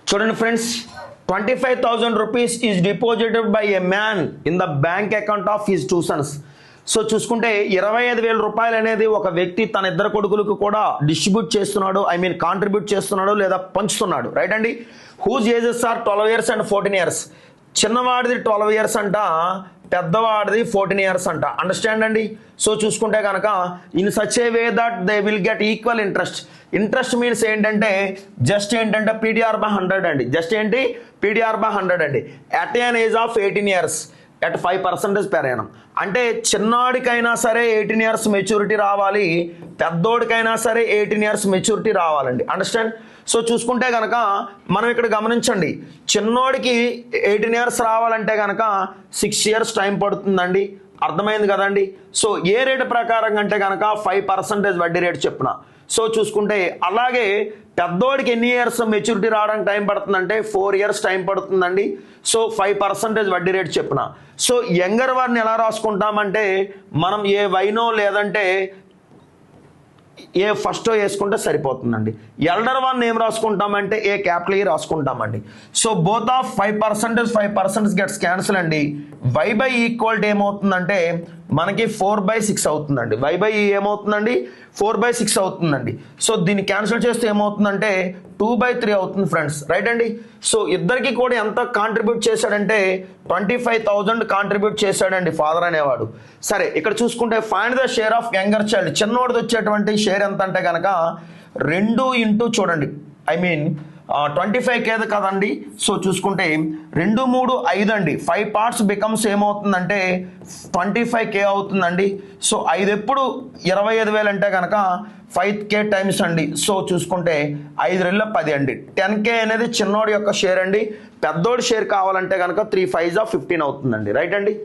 చూడండి friends, 25,000 rupees is deposited by a man in the bank account of his two sons. So చూసుకుంటే 25,000 రూపాయలు అనేది ఒక వ్యక్తి తన ఇద్దరు కొడుకులకు కూడా డిస్ట్రిబ్యూట్ చేస్తున్నాడు, కాంట్రిబ్యూట్ చేస్తున్నాడు లేదా పంచుతున్నాడు, రైట్ అండి. Whose ages are 12 years and 14 years. చిన్నవాడిది 12 years అంట, పెద్దవాడిది 14 years అంట. అండర్స్టాండ్ అండి. సో చూసుకుంటే కనుక in such a way that they will get equal interest. Interest means ఏంటంటే జస్ట్ ఏంటంటే PDR/100 అండి. జస్ట్ ఏంటి PDR/100 అండి. At an age of 18 years at 5% per annum. అంటే చిన్నవాడికైనా సరే 18 years మెచ్యూరిటీ రావాలి, పెద్దోడికైనా సరే 18 years మెచ్యూరిటీ రావాలండి. అండర్స్టాండ్. సో చూసుకుంటే కనుక మనం ఇక్కడ గమనించండి, చిన్నోడికి 18 years రావాలంటే కనుక 6 years టైం పడుతుందండి. అర్థమైంది కదండి. సో ఏ రేటు ప్రకారం అంటే కనుక 5% వడ్డీ రేటు చెప్పున. సో చూసుకుంటే అలాగే పెద్దోడికి ఎన్ని ఇయర్స్ మెచ్యూరిటీ రావడానికి టైం పడుతుందంటే 4 years టైం పడుతుందండి. సో 5% వడ్డీ రేటు చెప్పున. సో యంగర్ వారిని ఎలా రాసుకుంటామంటే మనం ఏ వైనో లేదంటే ఏ ఫస్టో వేసుకుంటే సరిపోతుందండి. ఎల్డర్ వన్ ఏం రాసుకుంటామంటే ఏ క్యాపిటల్ ఈ రాసుకుంటామండి. So both of 5% gets cancel అండి. y/e ఈక్వల్ ఏమవుతుందంటే మనకి 4/6 అవుతుందండి. y/e ఏమవుతుందండి 4/6 అవుతుందండి. సో దీన్ని క్యాన్సిల్ చేస్తే ఏమవుతుందంటే 2/3 అవుతుంది ఫ్రెండ్స్, రైట్ అండి. సో ఇద్దరికి కూడా ఎంత కాంట్రిబ్యూట్ చేశాడంటే 25,000 కాంట్రిబ్యూట్ చేశాడండి ఫాదర్ అనేవాడు. సరే ఇక్కడ చూసుకుంటే find the share of younger child. చిన్నోడిది వచ్చేటువంటి షేర్ ఎంత అంటే కనుక 2 ఇంటూ చూడండి 25K కదండి. సో చూసుకుంటే 2, 3, 5 అండి. 5 parts బికమ్స్ ఏమవుతుందంటే 25K అవుతుందండి. సో 5 ఎప్పుడు 25,000 అంటే కనుక 5K టైమ్స్ అండి. సో చూసుకుంటే 5 రెళ్ళ 10 అండి. 10K అనేది చిన్నోడి యొక్క షేర్ అండి. పెద్దోడి షేర్ కావాలంటే కనుక 3 5s 15 అవుతుందండి, రైట్ అండి.